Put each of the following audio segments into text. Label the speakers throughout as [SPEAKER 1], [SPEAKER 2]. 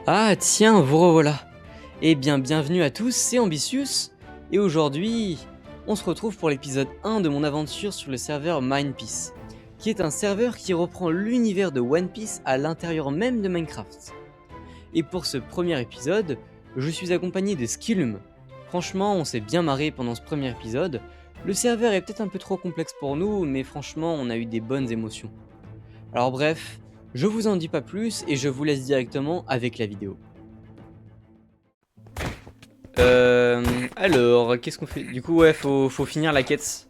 [SPEAKER 1] Ah tiens, vous revoilà. Eh bien, bienvenue à tous, c'est Ambitious, et aujourd'hui, on se retrouve pour l'épisode 1 de mon aventure sur le serveur Mindpeace, qui est un serveur qui reprend l'univers de One Piece à l'intérieur même de Minecraft. Et pour ce premier épisode, je suis accompagné de Skillum. Franchement, on s'est bien marré pendant ce premier épisode. Le serveur est peut-être un peu trop complexe pour nous, mais franchement, on a eu des bonnes émotions. Alors bref, je vous en dis pas plus et je vous laisse directement avec la vidéo. Alors, qu'est-ce qu'on fait? Du coup, ouais, faut finir la quête.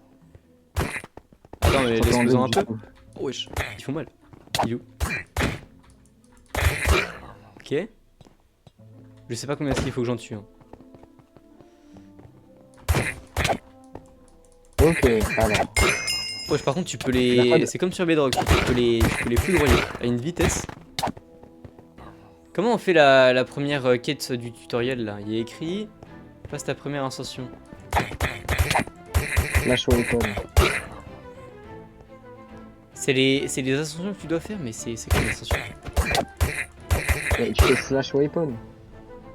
[SPEAKER 1] Attends, mais laisse-moi un peu. Oh, wesh, ils font mal. Il est où? Ok. Je sais pas combien est-ce qu'il faut que j'en tue. Hein.
[SPEAKER 2] Ok, alors.
[SPEAKER 1] Wesh, par contre, tu peux les. C'est comme sur Bedrock, tu peux les foudroyer à une vitesse. Comment on fait la première quête du tutoriel là? Il y a écrit. Passe ta première ascension.
[SPEAKER 2] Flash weapon.
[SPEAKER 1] C'est les ascensions que tu dois faire, mais c'est quoi l'ascension?
[SPEAKER 2] Tu fais slash weapon.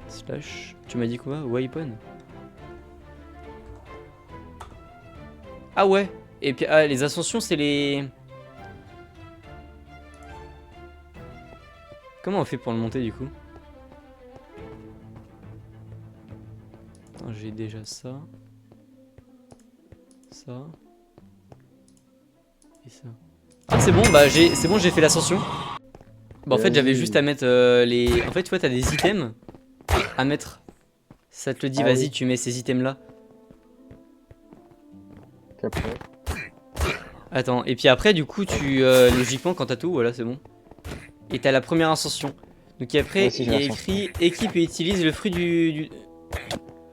[SPEAKER 1] Slash. Tu m'as dit quoi? Weapon? Ah ouais. Et puis les ascensions, c'est les. Comment on fait pour le monter du coup? Attends, j'ai déjà ça. Ça. Et ça. Ah c'est bon, bah c'est bon, j'ai fait l'ascension. Bah en fait j'avais juste à mettre les... En fait tu vois t'as des items à mettre. Ça te le dit, vas-y oui. Tu mets ces items là.
[SPEAKER 2] Après.
[SPEAKER 1] Attends, et puis après du coup tu... logiquement quand t'as tout, voilà c'est bon. Et t'as la première ascension. Donc après il y a écrit équipe et utilise le fruit du...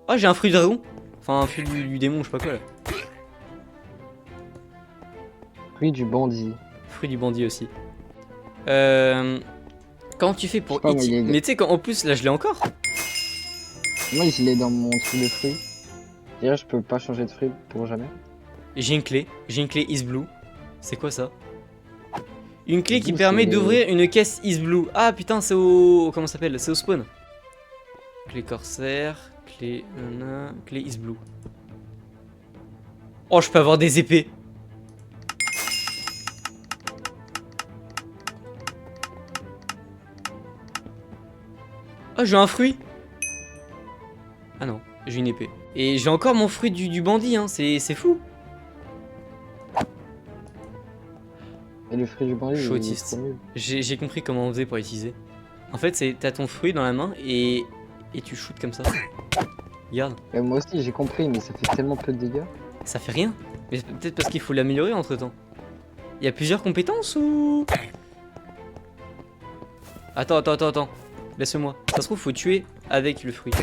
[SPEAKER 1] Oh j'ai un fruit de dragon. Enfin un fruit du démon, je sais pas quoi là.
[SPEAKER 2] Fruit du bandit.
[SPEAKER 1] Fruit du bandit aussi. Comment tu fais pour utiliser... Mais tu sais qu'en plus là je l'ai encore.
[SPEAKER 2] Moi je l'ai dans mon truc de fruits. D'ailleurs je peux pas changer de fruit pour jamais.
[SPEAKER 1] J'ai une clé Is Blue. C'est quoi ça? Une clé qui permet d'ouvrir une caisse Is Blue. Ah putain c'est au... Comment ça s'appelle? C'est au spawn. Clé corsaire, clé... clé Is Blue. Oh je peux avoir des épées. Oh j'ai un fruit. Ah non, j'ai une épée. Et j'ai encore mon fruit du bandit, hein, c'est fou.
[SPEAKER 2] Et le fruit du bandit,
[SPEAKER 1] Chautiste. J'ai compris comment on faisait pour l'utiliser. En fait, c'est t'as ton fruit dans la main et tu shootes comme ça. Regarde.
[SPEAKER 2] Et moi aussi j'ai compris, mais ça fait tellement peu de dégâts.
[SPEAKER 1] Ça fait rien. Mais peut-être parce qu'il faut l'améliorer entre temps. Il y a plusieurs compétences ou... Attends. Laisse-moi. Ça se trouve, faut tuer avec le fruit.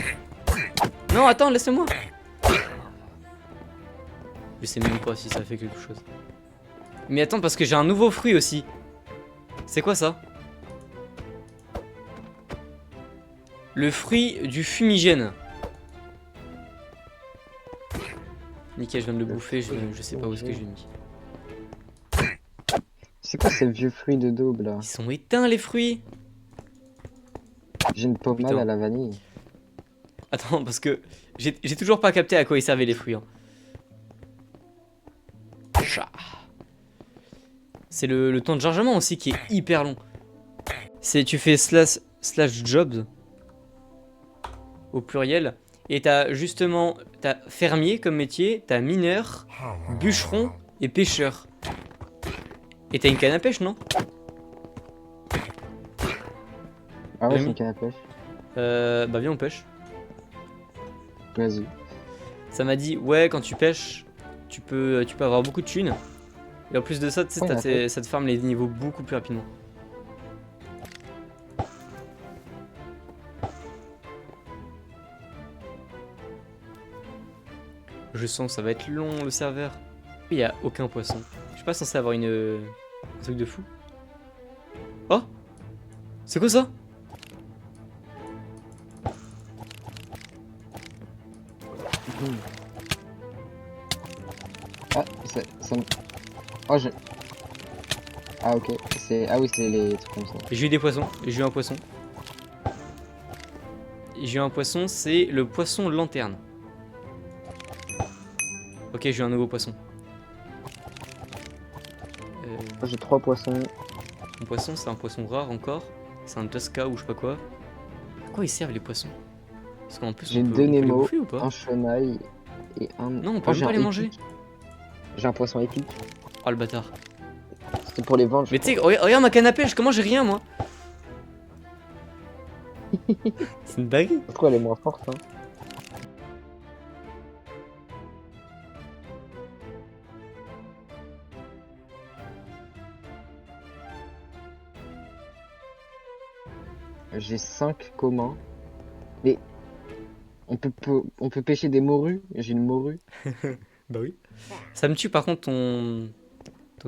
[SPEAKER 1] Non, attends, laisse-moi. Je sais même pas si ça fait quelque chose. Mais attends, parce que j'ai un nouveau fruit aussi. C'est quoi ça? Le fruit du fumigène. Nickel, je viens de le bouffer, je sais pas où est-ce que je l'ai mis.
[SPEAKER 2] C'est quoi ces vieux fruits de daube là?
[SPEAKER 1] Ils sont éteints les fruits.
[SPEAKER 2] J'ai une pommade à la vanille.
[SPEAKER 1] Attends, parce que j'ai toujours pas capté à quoi ils servaient les fruits. Hein. C'est le temps de chargement aussi qui est hyper long. Tu fais slash jobs au pluriel. Et t'as justement fermier comme métier, t'as mineur, bûcheron et pêcheur. Et t'as une canne à pêche, non?
[SPEAKER 2] Ah ouais, c'est une canne à pêche.
[SPEAKER 1] Bah viens on pêche.
[SPEAKER 2] Vas-y.
[SPEAKER 1] Ça m'a dit ouais quand tu pêches tu peux avoir beaucoup de thunes. Et en plus de ça, tu sais, ça te farme les niveaux beaucoup plus rapidement. Je sens que ça va être long le serveur. Il n'y a aucun poisson. Je suis pas censé avoir un truc de fou. Oh! C'est quoi ça?
[SPEAKER 2] Ah, ça me... Oh, Ah ok, ah oui, c'est les trucs comme ça.
[SPEAKER 1] Et j'ai eu des poissons. Et j'ai eu un poisson. Et j'ai eu un poisson, c'est le poisson lanterne. Ok, j'ai eu un nouveau poisson.
[SPEAKER 2] Moi, j'ai 3 poissons.
[SPEAKER 1] Mon poisson, c'est un poisson rare encore. C'est un Tosca ou je sais pas quoi. À quoi ils servent les poissons? Parce qu'en plus,
[SPEAKER 2] J'ai
[SPEAKER 1] on
[SPEAKER 2] 2
[SPEAKER 1] peut les
[SPEAKER 2] Nemo,
[SPEAKER 1] bouffer ou pas?
[SPEAKER 2] un chenail et un...
[SPEAKER 1] Non, on peut
[SPEAKER 2] Oh,
[SPEAKER 1] même
[SPEAKER 2] j'ai
[SPEAKER 1] pas
[SPEAKER 2] un
[SPEAKER 1] les manger.
[SPEAKER 2] épic. J'ai un poisson épique.
[SPEAKER 1] Oh le bâtard.
[SPEAKER 2] C'était pour les vendre.
[SPEAKER 1] Mais tu sais, regarde ma canne à pêche, comment j'ai rien moi? C'est une dinguerie.
[SPEAKER 2] Je trouve elle est moins forte. Hein. J'ai 5 communs. Mais on peut pêcher des morues. J'ai une morue.
[SPEAKER 1] Bah oui. Ça me tue par contre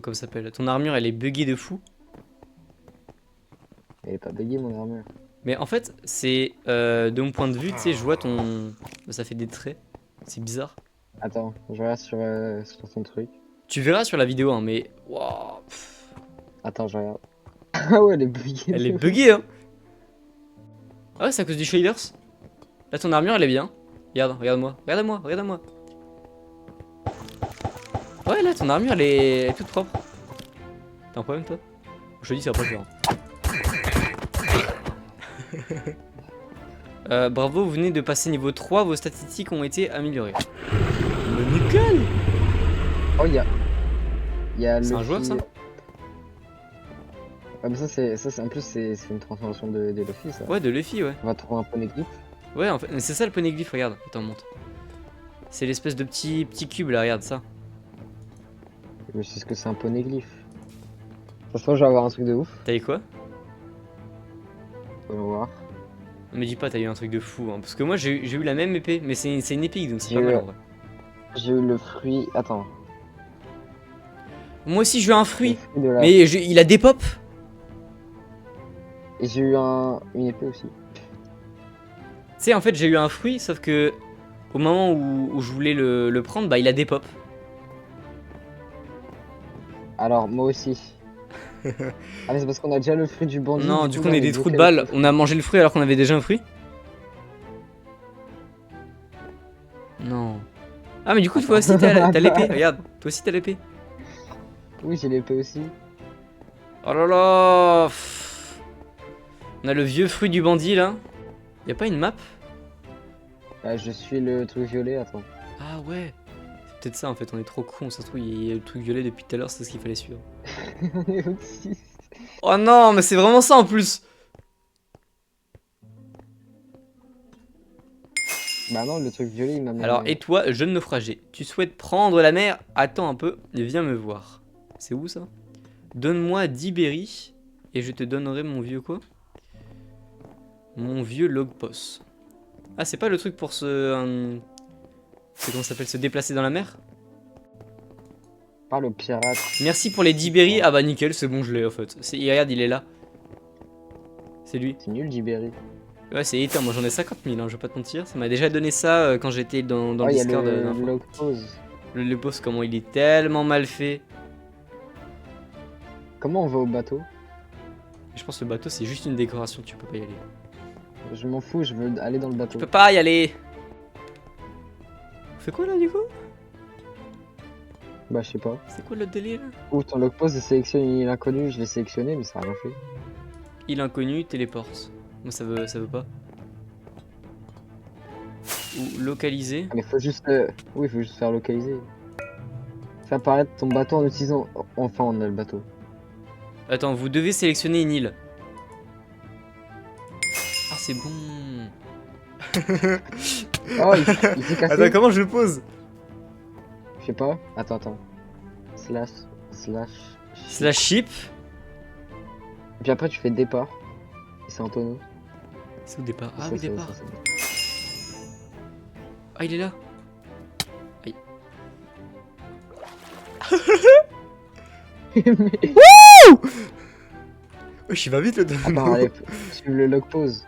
[SPEAKER 1] comment ça s'appelle? Ton armure elle est buggée de fou.
[SPEAKER 2] Elle est pas buggée mon armure.
[SPEAKER 1] Mais en fait, c'est de mon point de vue, tu sais, je vois ton. Ça fait des traits. C'est bizarre.
[SPEAKER 2] Attends, je regarde sur son truc.
[SPEAKER 1] Tu verras sur la vidéo, hein, mais. Waouh,
[SPEAKER 2] Attends, je regarde. Ah ouais, elle est buggée.
[SPEAKER 1] elle est buggée, hein. Ah ouais, c'est à cause du shaders. Là, ton armure elle est bien. Regarde, regarde-moi. Regarde-moi, regarde-moi. Ouais, là, ton armure elle est toute propre. T'as un problème, toi? Je te dis, ça va pas le faire. Bravo, vous venez de passer niveau 3, vos statistiques ont été améliorées. Mais nickel!
[SPEAKER 2] Oh, il y a
[SPEAKER 1] C'est un
[SPEAKER 2] Luffy.
[SPEAKER 1] joueur ça?
[SPEAKER 2] Ah, mais en plus, c'est une transformation de Luffy, ça.
[SPEAKER 1] Ouais, de Luffy, ouais.
[SPEAKER 2] On va trouver un poneglyphe.
[SPEAKER 1] Ouais, en fait, c'est ça le poneglyph, regarde. Attends, monte. C'est l'espèce de petit cube là, regarde ça.
[SPEAKER 2] Je sais ce que c'est un poneglyphe. De toute façon, je vais avoir un truc de ouf.
[SPEAKER 1] T'as eu quoi?
[SPEAKER 2] On va voir.
[SPEAKER 1] Ne me dis pas, t'as eu un truc de fou, hein. Parce que moi j'ai eu la même épée, mais c'est une épique donc c'est
[SPEAKER 2] J'ai
[SPEAKER 1] pas
[SPEAKER 2] eu-
[SPEAKER 1] mal en vrai.
[SPEAKER 2] J'ai eu le fruit. Attends.
[SPEAKER 1] Moi aussi j'ai eu un
[SPEAKER 2] Le
[SPEAKER 1] fruit,
[SPEAKER 2] fruit de la...
[SPEAKER 1] mais il a des pop.
[SPEAKER 2] Et j'ai eu une épée aussi.
[SPEAKER 1] Tu sais, en fait, j'ai eu un fruit, sauf que au moment où je voulais le prendre, bah il a des pop.
[SPEAKER 2] Alors, moi aussi. Ah, mais c'est parce qu'on a déjà le fruit du bandit.
[SPEAKER 1] Non, du coup, on
[SPEAKER 2] là,
[SPEAKER 1] est des
[SPEAKER 2] bloqué
[SPEAKER 1] trous de
[SPEAKER 2] avec
[SPEAKER 1] balles.
[SPEAKER 2] le fruit.
[SPEAKER 1] On a mangé le fruit alors qu'on avait déjà un fruit. Non. Ah, mais du coup, toi aussi t'as l'épée. Regarde, toi aussi t'as l'épée.
[SPEAKER 2] Oui, j'ai l'épée aussi.
[SPEAKER 1] Oh là là. On a le vieux fruit du bandit là. Y a pas une map?
[SPEAKER 2] Ah, je suis le truc violet, attends.
[SPEAKER 1] Ah ouais. C'est peut-être ça en fait, on est trop con. Ça se trouve, il y a le truc violet depuis tout à l'heure, c'est ce qu'il fallait suivre.
[SPEAKER 2] On est aussi.
[SPEAKER 1] Oh non, mais c'est vraiment ça en plus.
[SPEAKER 2] Bah non, le truc violet, il m'a
[SPEAKER 1] Alors, et toi, jeune naufragé, tu souhaites prendre la mer? Attends un peu et viens me voir. C'est où ça? Donne-moi 10 berries et je te donnerai mon vieux quoi? Mon vieux logpos. Ah, c'est pas le truc pour c'est comment ça s'appelle? Se déplacer dans la mer?
[SPEAKER 2] Pas le pirate.
[SPEAKER 1] Merci pour les 10 berries. Ah bah nickel, c'est bon, je l'ai en fait. Regarde, il est là. C'est lui.
[SPEAKER 2] C'est nul, Diberi.
[SPEAKER 1] Ouais, c'est éteint. Moi j'en ai 50 000, hein, je vais pas te mentir. Ça m'a déjà donné ça quand j'étais dans
[SPEAKER 2] Oh,
[SPEAKER 1] le
[SPEAKER 2] il y a
[SPEAKER 1] Discord.
[SPEAKER 2] le log pose.
[SPEAKER 1] Le boss, comment il est tellement mal fait.
[SPEAKER 2] Comment on va au bateau?
[SPEAKER 1] Je pense que le bateau c'est juste une décoration, tu peux pas y aller.
[SPEAKER 2] Je m'en fous, je veux aller dans le bateau.
[SPEAKER 1] Tu peux pas y aller. On fait quoi là du coup?
[SPEAKER 2] Bah, je sais pas.
[SPEAKER 1] C'est quoi le délire là?
[SPEAKER 2] Ou ton log pose, sélectionne une île inconnue, je l'ai sélectionné, mais ça a rien fait.
[SPEAKER 1] Île inconnue, téléporte. Moi ça veut pas. Ou localiser.
[SPEAKER 2] Ah, mais faut juste. Oui, faut juste faire localiser. Fais apparaître ton bateau en utilisant. Enfin, on a le bateau.
[SPEAKER 1] Attends, vous devez sélectionner une île. Ah c'est bon.
[SPEAKER 2] Oh, il s'est cassé.
[SPEAKER 1] Attends, comment je le pose?
[SPEAKER 2] Je sais pas. Attends. Slash.
[SPEAKER 1] Slash ship.
[SPEAKER 2] Et puis après, tu fais départ. Et c'est en tonneau.
[SPEAKER 1] C'est au départ. Ah
[SPEAKER 2] Ça,
[SPEAKER 1] oui,
[SPEAKER 2] c'est-
[SPEAKER 1] départ.
[SPEAKER 2] ça, c'est-
[SPEAKER 1] Ah, il est là. Aïe. Oh, je vais vite le
[SPEAKER 2] Attends, allez, suive le log pose.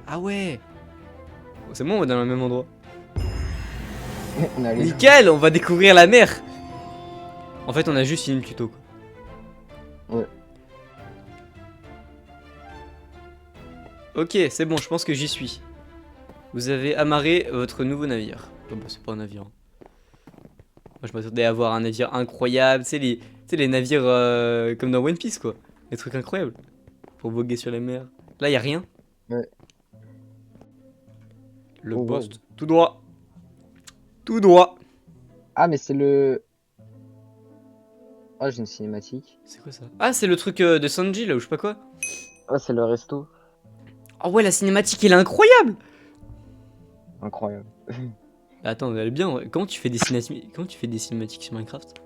[SPEAKER 1] Ah ouais. Oh, c'est bon, on va dans le même endroit.
[SPEAKER 2] On a les...
[SPEAKER 1] Nickel, on va découvrir la mer. En fait, on a juste fini le tuto. Quoi.
[SPEAKER 2] Ouais.
[SPEAKER 1] Ok, c'est bon, je pense que j'y suis. Vous avez amarré votre nouveau navire. Oh, bah, c'est pas un navire. Moi, je m'attendais à avoir un navire incroyable. Tu sais, les navires comme dans One Piece, quoi. Des trucs incroyables. Pour voguer sur les mers. Là, y a rien.
[SPEAKER 2] Ouais.
[SPEAKER 1] Le
[SPEAKER 2] Oh, wow.
[SPEAKER 1] poste. Tout droit. Tout droit.
[SPEAKER 2] Ah, mais c'est le. Ah, j'ai une cinématique.
[SPEAKER 1] C'est quoi ça? Ah, c'est le truc de Sanji, là, ou je sais pas quoi.
[SPEAKER 2] Ah, c'est le resto.
[SPEAKER 1] Ah ouais, la cinématique, elle est incroyable.
[SPEAKER 2] Incroyable.
[SPEAKER 1] Attends, elle est bien. Ouais. Comment tu fais des cinématiques sur Minecraft?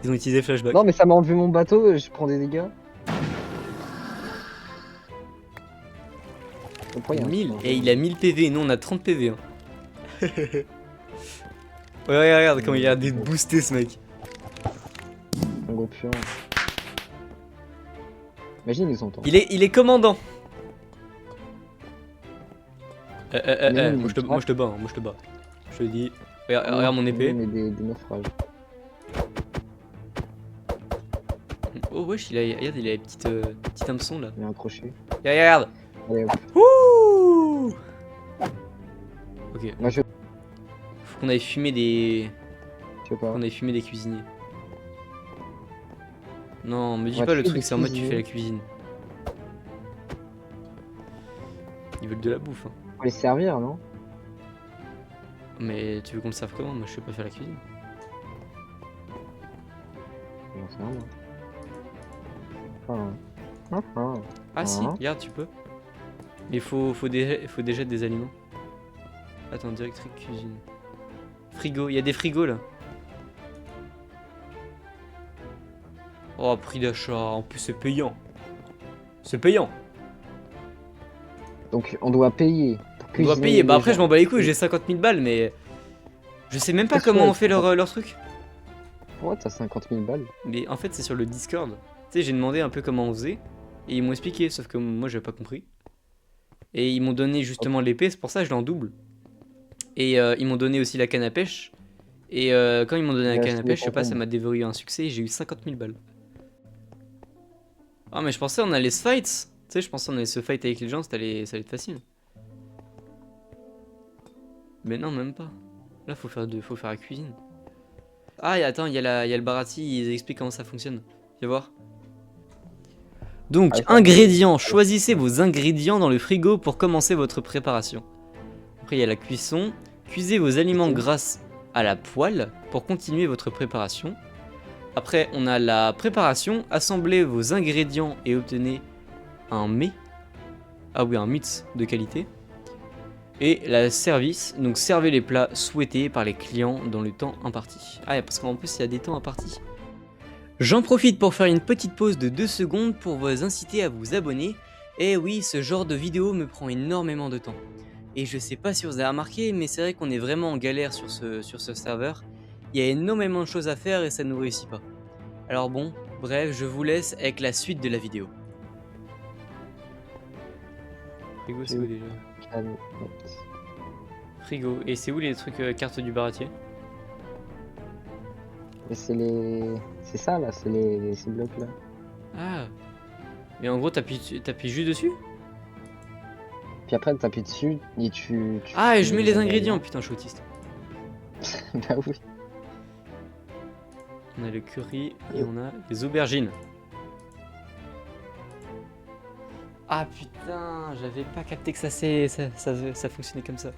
[SPEAKER 1] Ils ont utilisé Flashback.
[SPEAKER 2] Non, mais ça m'a enlevé mon bateau, je prends des dégâts. Pourquoi il y a un
[SPEAKER 1] 1000.
[SPEAKER 2] truc en
[SPEAKER 1] Et
[SPEAKER 2] jaune
[SPEAKER 1] il a 1000 PV. Nous, on a 30 PV. Hein. Ouais, regarde comment il a l'air boosté, ce mec.
[SPEAKER 2] Un gros puant. Imagine, ils entendent.
[SPEAKER 1] Il est commandant.
[SPEAKER 2] Mais non,
[SPEAKER 1] Moi,
[SPEAKER 2] mais
[SPEAKER 1] moi, je te bats. Hein, moi, je te bats. Je te dis. Regarde,
[SPEAKER 2] non,
[SPEAKER 1] regarde mon épée.
[SPEAKER 2] mais des naufrages.
[SPEAKER 1] Oh, wesh, regarde, il a les petites hameçons là.
[SPEAKER 2] Il y a un crochet.
[SPEAKER 1] Regarde.
[SPEAKER 2] Allez, hop.
[SPEAKER 1] Ouh. Ok.
[SPEAKER 2] Moi, je
[SPEAKER 1] Faut qu'on aille fumer des.
[SPEAKER 2] sais pas.
[SPEAKER 1] Qu'on aille fumer des cuisiniers. Non, me dis
[SPEAKER 2] On va
[SPEAKER 1] pas le
[SPEAKER 2] tuer
[SPEAKER 1] truc,
[SPEAKER 2] des
[SPEAKER 1] c'est en mode tu fais
[SPEAKER 2] cuisiniers.
[SPEAKER 1] la cuisine. Ils veulent de la bouffe. Hein.
[SPEAKER 2] Faut les servir, non?
[SPEAKER 1] Mais tu veux qu'on le serve comment? Moi je sais pas faire la cuisine.
[SPEAKER 2] J'en sais rien, moi.
[SPEAKER 1] Ah si,
[SPEAKER 2] Ah.
[SPEAKER 1] regarde, tu peux. Mais faut déjà des aliments. Attends, directrice cuisine. Frigo, il y a des frigos là. Oh, prix d'achat, en plus c'est payant. C'est payant.
[SPEAKER 2] Donc, on doit payer. Pour
[SPEAKER 1] On doit
[SPEAKER 2] cuisiner
[SPEAKER 1] payer. Bah
[SPEAKER 2] les
[SPEAKER 1] après, je
[SPEAKER 2] gens.
[SPEAKER 1] m'en bats les couilles, j'ai 50 000 balles, mais. Je sais même pas
[SPEAKER 2] Qu'est-ce que
[SPEAKER 1] comment
[SPEAKER 2] tu
[SPEAKER 1] on fait leur truc.
[SPEAKER 2] Ouais, t'as 50 000 balles.
[SPEAKER 1] Mais en fait, c'est sur le Discord. Tu sais, j'ai demandé un peu comment on faisait. Et ils m'ont expliqué, sauf que moi, j'avais pas compris. Et ils m'ont donné justement l'épée, c'est pour ça que je l'ai en double. Et ils m'ont donné aussi la canne à pêche. Et quand ils m'ont donné la
[SPEAKER 2] Il
[SPEAKER 1] canne à
[SPEAKER 2] reste
[SPEAKER 1] pêche, je sais pas, ça
[SPEAKER 2] les
[SPEAKER 1] m'a déverrouillé un succès et j'ai eu 50 000 balles. Ah, mais je pensais on allait se fight. Tu sais, je pensais on allait se fight avec les gens, ça allait être facile. Mais non, même pas. Là, faut faire la cuisine. Ah, et attends, il y a le Barati, ils expliquent comment ça fonctionne. Viens voir. Donc,
[SPEAKER 2] Ah, ça,
[SPEAKER 1] ingrédients. Choisissez vos ingrédients dans le frigo pour commencer votre préparation. Après, il y a la cuisson. Cuisez vos aliments grâce à la poêle pour continuer votre préparation. Après, on a la préparation. Assemblez vos ingrédients et obtenez un mets. Ah oui, un mix de qualité. Et la service. Donc, servez les plats souhaités par les clients dans le temps imparti. Ah, parce qu'en plus, il y a des temps impartis. J'en profite pour faire une petite pause de 2 secondes pour vous inciter à vous abonner. Et oui, ce genre de vidéo me prend énormément de temps. Et je sais pas si vous avez remarqué, mais c'est vrai qu'on est vraiment en galère sur ce serveur. Il y a énormément de choses à faire et ça ne nous réussit pas. Alors bon, bref, je vous laisse avec la suite de la vidéo. Frigo, c'est où déjà? Frigo, et c'est où les trucs cartes du baratier?
[SPEAKER 2] Mais c'est ça là, c'est ces blocs là.
[SPEAKER 1] Ah. Et en gros, t'appuies juste dessus?
[SPEAKER 2] Puis après, t'appuies dessus et tu
[SPEAKER 1] Ah, et je
[SPEAKER 2] fais
[SPEAKER 1] mets les ingrédients, putain, je suis autiste.
[SPEAKER 2] Bah oui.
[SPEAKER 1] On a le curry et on a les aubergines. Ah putain, j'avais pas capté que ça fonctionnait comme ça.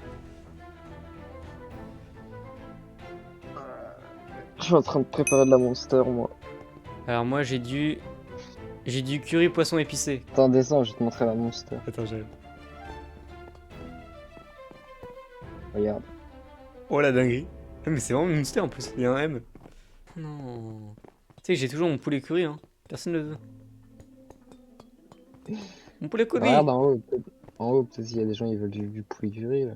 [SPEAKER 2] Je suis en train de préparer de la monster, moi.
[SPEAKER 1] Alors moi j'ai du curry poisson épicé.
[SPEAKER 2] Attends, descends, je vais te montrer la monster.
[SPEAKER 1] Attends, j'arrive.
[SPEAKER 2] Regarde.
[SPEAKER 1] Oh la dinguerie. Ah, mais c'est vraiment une monster en plus, il y a un M. Non. Tu sais que j'ai toujours mon poulet curry, hein. Personne ne le veut. Mon poulet curry.
[SPEAKER 2] Regarde en haut, peut-être qu'il y a des gens qui veulent du poulet curry là.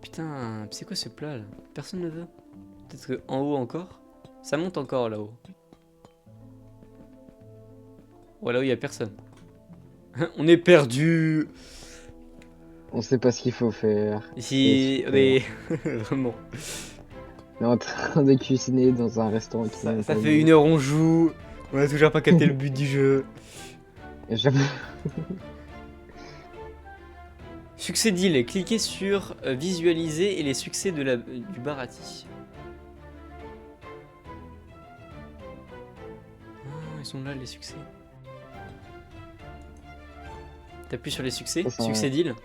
[SPEAKER 1] Putain, c'est quoi ce plat là? Personne ne veut. Peut-être qu'en haut encore. Ça monte encore là-haut. Ouais, là-haut, il y a personne. On est perdu.
[SPEAKER 2] On sait pas ce qu'il faut faire.
[SPEAKER 1] Ici, on est... Vraiment.
[SPEAKER 2] On est en train de cuisiner dans un restaurant qui
[SPEAKER 1] Ça
[SPEAKER 2] n'est pas
[SPEAKER 1] fait
[SPEAKER 2] nous.
[SPEAKER 1] 1 heure on joue, on a toujours pas capté le but du jeu.
[SPEAKER 2] Et j'avoue.
[SPEAKER 1] Succès deal, cliquez sur visualiser et les succès de du Barati. Ah, ils sont là les succès. T'appuies sur les succès,
[SPEAKER 2] Ça,
[SPEAKER 1] succès deal,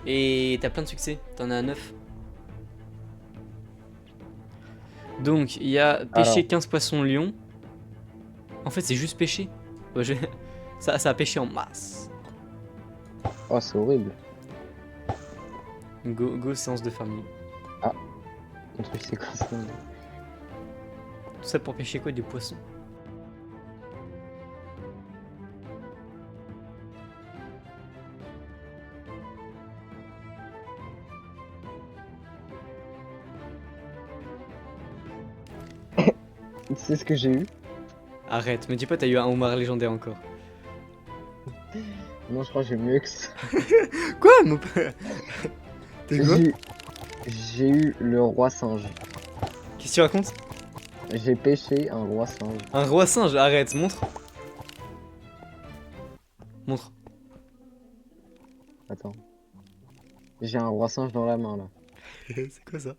[SPEAKER 1] et t'as plein de succès, t'en as 9. Donc il y a pêcher
[SPEAKER 2] Alors.
[SPEAKER 1] 15 poissons lions. En fait c'est juste pêcher. Ouais, ça a pêché en masse.
[SPEAKER 2] Oh, c'est horrible.
[SPEAKER 1] Go séance de farming.
[SPEAKER 2] Ton truc, c'est quoi ça?
[SPEAKER 1] Tout ça pour pêcher quoi? Des poissons.
[SPEAKER 2] Tu sais ce que j'ai eu?
[SPEAKER 1] Arrête, me dis pas t'as eu un homard légendaire encore.
[SPEAKER 2] Non, je crois que j'ai mieux que ça.
[SPEAKER 1] Quoi mon père? T'es quoi?
[SPEAKER 2] J'ai eu le roi singe.
[SPEAKER 1] Qu'est-ce que tu racontes?
[SPEAKER 2] J'ai pêché un roi singe.
[SPEAKER 1] Un roi singe, arrête, montre. Montre.
[SPEAKER 2] Attends. J'ai un roi singe dans la main là.
[SPEAKER 1] C'est quoi ça?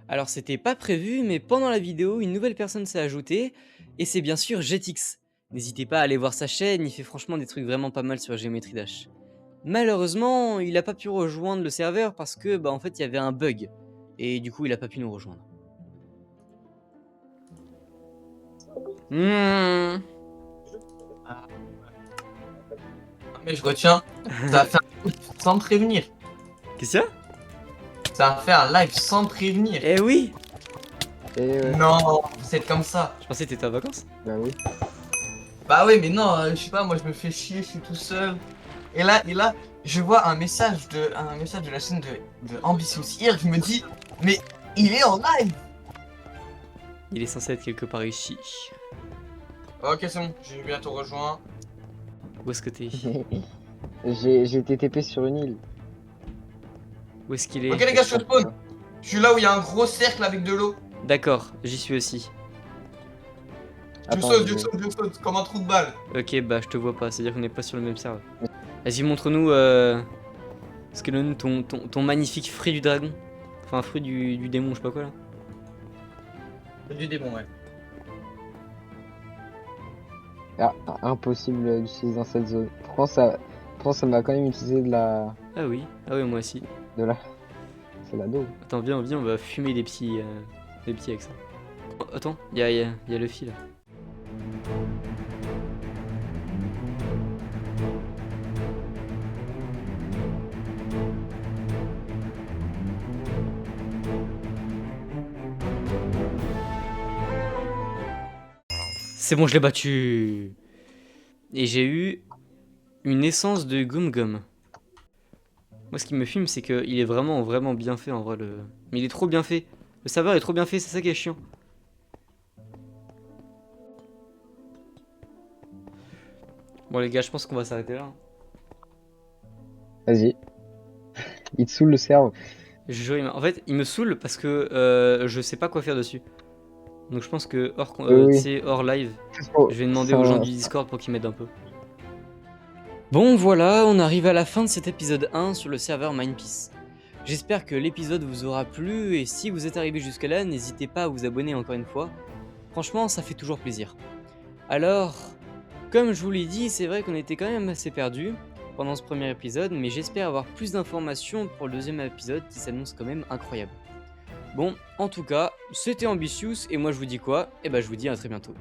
[SPEAKER 1] Alors c'était pas prévu, mais pendant la vidéo, une nouvelle personne s'est ajoutée, et c'est bien sûr Jetix. N'hésitez pas à aller voir sa chaîne, il fait franchement des trucs vraiment pas mal sur Geometry Dash. Malheureusement, il a pas pu rejoindre le serveur parce que en fait il y avait un bug, et du coup il a pas pu nous rejoindre.
[SPEAKER 3] Mais je retiens, ça va faire un live sans prévenir.
[SPEAKER 1] Qu'est-ce qu'il y a?
[SPEAKER 3] Ça va faire un live sans prévenir.
[SPEAKER 1] Eh oui!
[SPEAKER 2] Et
[SPEAKER 3] Non, c'est comme ça.
[SPEAKER 1] Je pensais que t'étais en vacances.
[SPEAKER 2] bah oui.
[SPEAKER 3] Bah oui, mais non, je sais pas, moi je me fais chier, je suis tout seul. Et là, je vois un message de la chaîne de Ambitious Here qui me dit, mais il est en live.
[SPEAKER 1] Il est censé être quelque part ici.
[SPEAKER 3] Ok, c'est bon, j'ai bientôt rejoint.
[SPEAKER 1] Où est-ce que t'es?
[SPEAKER 2] J'ai été TP sur une île.
[SPEAKER 1] Où est-ce qu'il est?
[SPEAKER 3] Ok les gars, je spawn. Je suis là où il y a un gros cercle avec de l'eau.
[SPEAKER 1] D'accord, j'y suis aussi.
[SPEAKER 3] Je
[SPEAKER 2] Attends,
[SPEAKER 3] saute, je saute, je saute, comme un trou de balle.
[SPEAKER 1] Ok, bah je te vois pas, c'est-à-dire qu'on n'est pas sur le même serveur. Vas-y, montre-nous Skellon, ton magnifique fruit du dragon. Enfin, fruit du démon, je sais pas quoi là.
[SPEAKER 3] C'est du démon, ouais.
[SPEAKER 2] Ah, impossible d'utiliser dans cette zone. Pourtant ça m'a quand même utilisé
[SPEAKER 1] Ah oui, moi aussi.
[SPEAKER 2] de la, c'est la dos.
[SPEAKER 1] Attends, viens, on va fumer des petits avec ça. Oh, attends, y a le fil là. C'est bon, je l'ai battu. Et j'ai eu une essence de Gum Gum. Moi, ce qui me fume, c'est qu'il est vraiment bien fait en vrai. Mais il est trop bien fait. Le serveur est trop bien fait, c'est ça qui est chiant. Bon, les gars, je pense qu'on va s'arrêter là.
[SPEAKER 2] Vas-y. Il te saoule le cerveau.
[SPEAKER 1] Je jure, en fait, il me saoule parce que je sais pas quoi faire dessus. Donc je pense que
[SPEAKER 2] Oui.
[SPEAKER 1] tu sais, hors live,
[SPEAKER 2] Oh,
[SPEAKER 1] je vais demander
[SPEAKER 2] ça-
[SPEAKER 1] aux gens du Discord pour qu'ils m'aident un peu. Bon voilà, on arrive à la fin de cet épisode 1 sur le serveur Mindpeace. J'espère que l'épisode vous aura plu et si vous êtes arrivé jusque là, n'hésitez pas à vous abonner encore une fois. Franchement, ça fait toujours plaisir. Alors, comme je vous l'ai dit, c'est vrai qu'on était quand même assez perdus pendant ce premier épisode, mais j'espère avoir plus d'informations pour le deuxième épisode qui s'annonce quand même incroyable. Bon, en tout cas, c'était Ambitious et moi je vous dis quoi? Eh ben je vous dis à très bientôt.